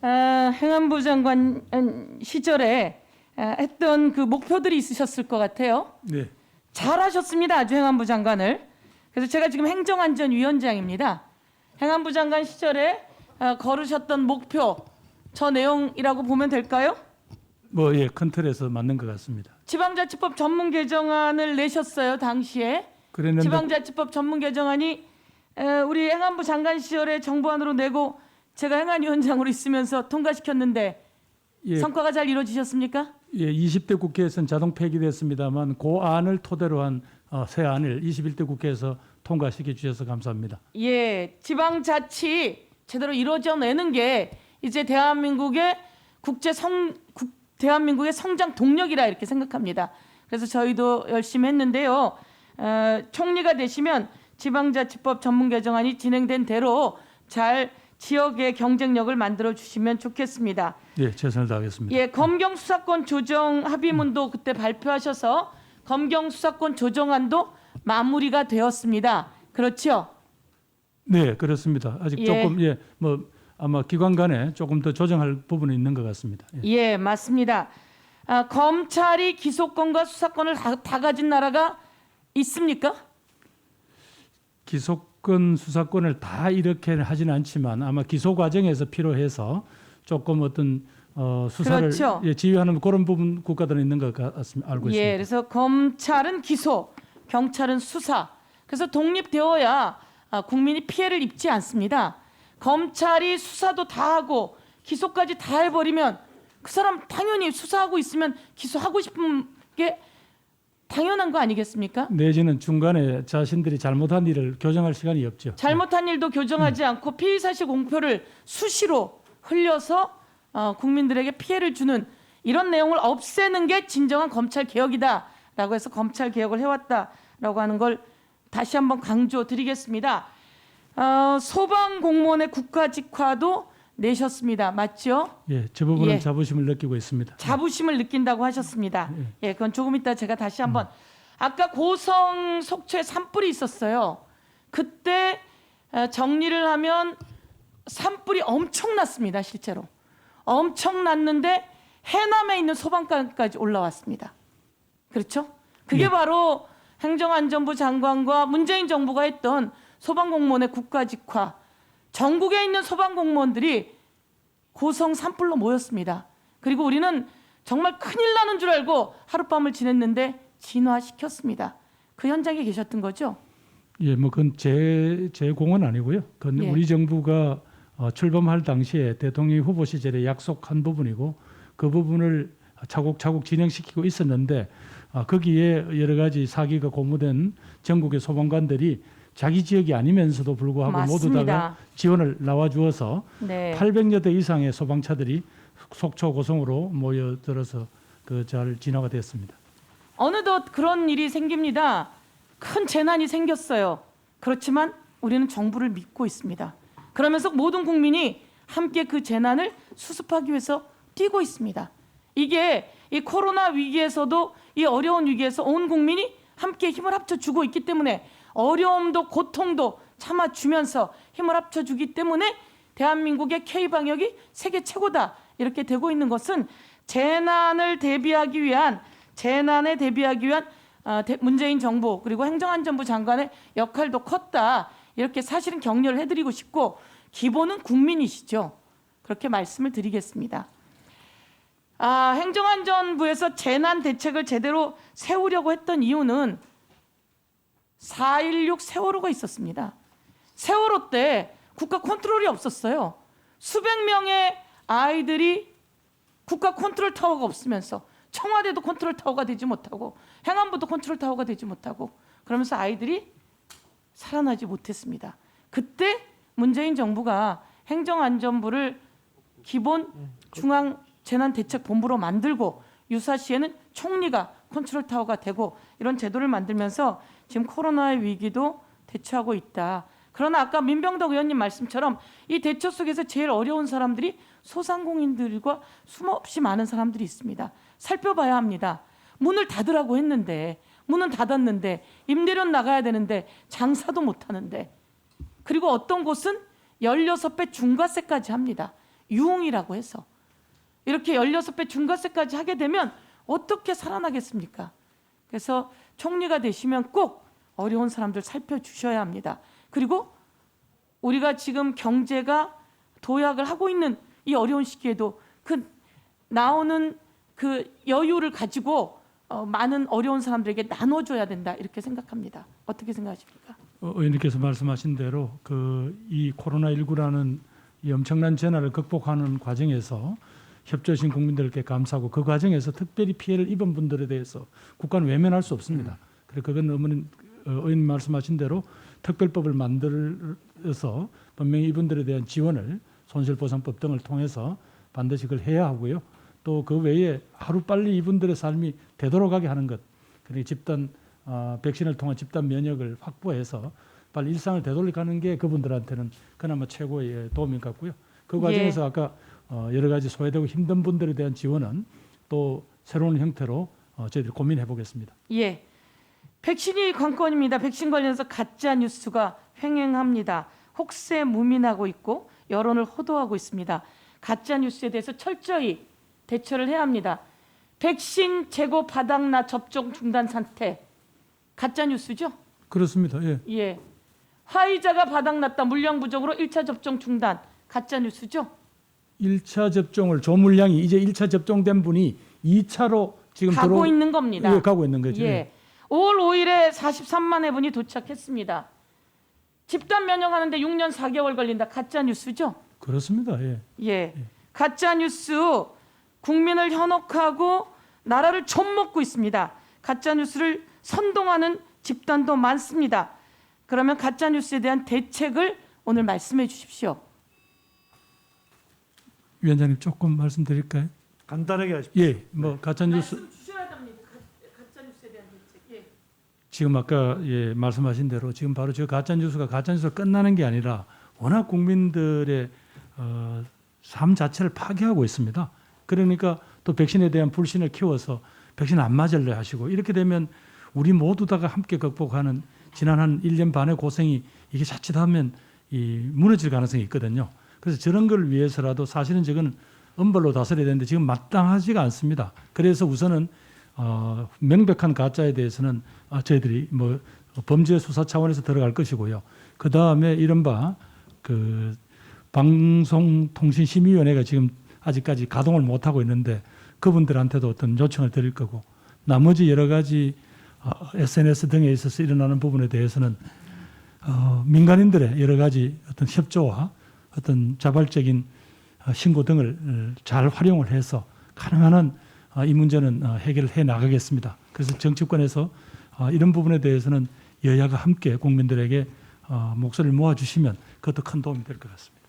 행안부 장관 시절에 했던 그 목표들이 있으셨을 것 같아요. 네. 잘하셨습니다. 아주 행안부 장관을. 그래서 제가 지금 행정안전위원장입니다. 행안부 장관 시절에 걸으셨던 목표 저 내용이라고 보면 될까요? 예, 큰 틀에서 맞는 것 같습니다. 지방자치법 전문 개정안을 내셨어요. 당시에. 그랬는데 지방자치법 전문 개정안이 우리 행안부 장관 시절에 정부안으로 내고 제가 행안위원장으로 있으면서 통과시켰는데 예, 성과가 잘 이루어지셨습니까? 20대 국회에서는 자동 폐기됐습니다만 그 안을 토대로 한 새 안을 21대 국회에서 통과시켜 주셔서 감사합니다. 예, 지방자치 제대로 이루어져내는 게 이제 대한민국의 대한민국의 성장 동력이라 이렇게 생각합니다. 그래서 저희도 열심히 했는데요. 총리가 되시면 지방자치법 전문 개정안이 진행된 대로 잘 지역의 경쟁력을 만들어 주시면 좋겠습니다. 예, 최선을 다하겠습니다. 예, 검경 수사권 조정 합의문도 그때 발표하셔서 검경 수사권 조정안도 마무리가 되었습니다. 그렇죠? 네, 그렇습니다. 아직 예. 조금 아마 기관 간에 조금 더 조정할 부분이 있는 것 같습니다. 예. 예, 맞습니다. 검찰이 기소권과 수사권을 다 가진 나라가 있습니까? 기소권, 수사권을 다 이렇게 하지는 않지만 아마 기소 과정에서 필요해서 조금 어떤 수사를 그렇죠. 지휘하는 그런 부분 국가들은 있는 것 같습니다. 알고 있습니다. 예, 그래서 검찰은 기소, 경찰은 수사. 그래서 독립되어야 국민이 피해를 입지 않습니다. 검찰이 수사도 다 하고 기소까지 다 해버리면 그 사람 당연히 수사하고 있으면 기소하고 싶은 게 당연한 거 아니겠습니까? 내지는 중간에 자신들이 잘못한 일을 교정할 시간이 없죠. 잘못한 일도 교정하지 않고 피의사실 공표를 수시로 흘려서 국민들에게 피해를 주는 이런 내용을 없애는 게 진정한 검찰 개혁이다라고 해서 검찰 개혁을 해왔다라고 하는 걸 다시 한번 강조드리겠습니다. 소방 공무원의 국가직화도 내셨습니다. 맞죠? 예, 저 부분은 예. 자부심을 느끼고 있습니다. 자부심을 느낀다고 하셨습니다. 예, 그건 조금 이따 제가 다시 한번 아까 고성 속초에 산불이 있었어요. 그때 정리를 하면 산불이 엄청났습니다. 실제로 엄청났는데 해남에 있는 소방관까지 올라왔습니다. 그렇죠? 그게 예. 바로 행정안전부 장관과 문재인 정부가 했던 소방공무원의 국가직화. 전국에 있는 소방공무원들이 고성 산불로 모였습니다. 그리고 우리는 정말 큰일 나는 줄 알고 하룻밤을 지냈는데 진화시켰습니다. 그 현장에 계셨던 거죠? 예, 그건 제 공은 아니고요. 그건 예. 우리 정부가 출범할 당시에 대통령 후보 시절에 약속한 부분이고 그 부분을 차곡차곡 진행시키고 있었는데 거기에 여러 가지 사기가 고무된 전국의 소방관들이 자기 지역이 아니면서도 불구하고 모두 맞습니다. 다가 지원을 나와주어서 네. 800여 대 이상의 소방차들이 속초 고성으로 모여들어서 잘 진화가 됐습니다. 어느덧 그런 일이 생깁니다. 큰 재난이 생겼어요. 그렇지만 우리는 정부를 믿고 있습니다. 그러면서 모든 국민이 함께 그 재난을 수습하기 위해서 뛰고 있습니다. 이게 이 코로나 위기에서도 이 어려운 위기에서 온 국민이 함께 힘을 합쳐주고 있기 때문에 어려움도 고통도 참아주면서 힘을 합쳐주기 때문에 대한민국의 K방역이 세계 최고다 이렇게 되고 있는 것은 재난에 대비하기 위한 문재인 정부 그리고 행정안전부 장관의 역할도 컸다 이렇게 사실은 격려를 해드리고 싶고 기본은 국민이시죠. 그렇게 말씀을 드리겠습니다. 행정안전부에서 재난 대책을 제대로 세우려고 했던 이유는 4.16 세월호가 있었습니다. 세월호 때 국가 컨트롤이 없었어요. 수백 명의 아이들이 국가 컨트롤 타워가 없으면서 청와대도 컨트롤 타워가 되지 못하고 행안부도 컨트롤 타워가 되지 못하고 그러면서 아이들이 살아나지 못했습니다. 그때 문재인 정부가 행정안전부를 기본 중앙재난대책본부로 만들고 유사시에는 총리가 컨트롤 타워가 되고 이런 제도를 만들면서 지금 코로나의 위기도 대처하고 있다. 그러나 아까 민병덕 의원님 말씀처럼 이 대처 속에서 제일 어려운 사람들이 소상공인들과 숨없이 많은 사람들이 있습니다. 살펴봐야 합니다. 문을 닫으라고 했는데 문은 닫았는데 임대료는 나가야 되는데 장사도 못하는데 그리고 어떤 곳은 16배 중과세까지 합니다. 유흥이라고 해서 이렇게 16배 중과세까지 하게 되면 어떻게 살아나겠습니까? 그래서 총리가 되시면 꼭 어려운 사람들 살펴주셔야 합니다. 그리고 우리가 지금 경제가 도약을 하고 있는 이 어려운 시기에도 그 나오는 그 여유를 가지고 많은 어려운 사람들에게 나눠줘야 된다 이렇게 생각합니다. 어떻게 생각하십니까? 의원님께서 말씀하신 대로 이 코로나19라는 이 엄청난 재난을 극복하는 과정에서 협조하신 국민들께 감사하고 그 과정에서 특별히 피해를 입은 분들에 대해서 국가는 외면할 수 없습니다. 그래서 그건 의원님 말씀하신 대로 특별법을 만들어서 분명히 이분들에 대한 지원을 손실보상법 등을 통해서 반드시 그걸 해야 하고요. 또 그 외에 하루빨리 이분들의 삶이 되돌아가게 하는 것, 그리고 집단 백신을 통한 집단 면역을 확보해서 빨리 일상을 되돌아가는 게 그분들한테는 그나마 최고의 도움인 것 같고요. 그 과정에서 아까 여러 가지 소외되고 힘든 분들에 대한 지원은 또 새로운 형태로 저희들이 고민해 보겠습니다. 예, 백신이 관건입니다. 백신 관련해서 가짜 뉴스가 횡행합니다. 혹세무민하고 있고 여론을 호도하고 있습니다. 가짜 뉴스에 대해서 철저히 대처를 해야 합니다. 백신 재고 바닥나 접종 중단 상태 가짜 뉴스죠? 그렇습니다. 예. 예. 화이자가 바닥났다. 물량 부족으로 1차 접종 중단 가짜 뉴스죠? 1차 접종을 조물량이 이제 1차 접종된 분이 2차로 지금 가고 있는 겁니다. 예, 가고 있는 거죠. 예. 5월 5일에 43만 회분이 도착했습니다. 집단 면역하는데 6년 4개월 걸린다. 가짜 뉴스죠? 그렇습니다. 예. 예. 가짜 뉴스 국민을 현혹하고 나라를 좀먹고 있습니다. 가짜 뉴스를 선동하는 집단도 많습니다. 그러면 가짜 뉴스에 대한 대책을 오늘 말씀해 주십시오. 위원장님 조금 말씀드릴까요? 간단하게 하십시오. 예. 뭐 가짜 뉴스 말씀 주셔야 됩니다. 가짜 뉴스에 대한 대책. 예. 지금 아까 말씀하신 대로 지금 바로 저 가짜 뉴스가 끝나는 게 아니라 워낙 국민들의 삶 자체를 파괴하고 있습니다. 그러니까 또 백신에 대한 불신을 키워서 백신 안 맞을래 하시고 이렇게 되면 우리 모두 다가 함께 극복하는 지난 한 1년 반의 고생이 이게 자칫하면 무너질 가능성이 있거든요. 그래서 저런 걸 위해서라도 사실은 저건 엄벌로 다스려야 되는데 지금 마땅하지가 않습니다. 그래서 우선은 명백한 가짜에 대해서는 저희들이 뭐 범죄 수사 차원에서 들어갈 것이고요. 그 다음에 이른바 그 방송통신심의위원회가 지금 아직까지 가동을 못 하고 있는데 그분들한테도 어떤 요청을 드릴 거고 나머지 여러 가지 SNS 등에 있어서 일어나는 부분에 대해서는 민간인들의 여러 가지 어떤 협조와 어떤 자발적인 신고 등을 잘 활용을 해서 가능한 한 이 문제는 해결해 나가겠습니다. 그래서 정치권에서 이런 부분에 대해서는 여야가 함께 국민들에게 목소리를 모아주시면 그것도 큰 도움이 될 것 같습니다.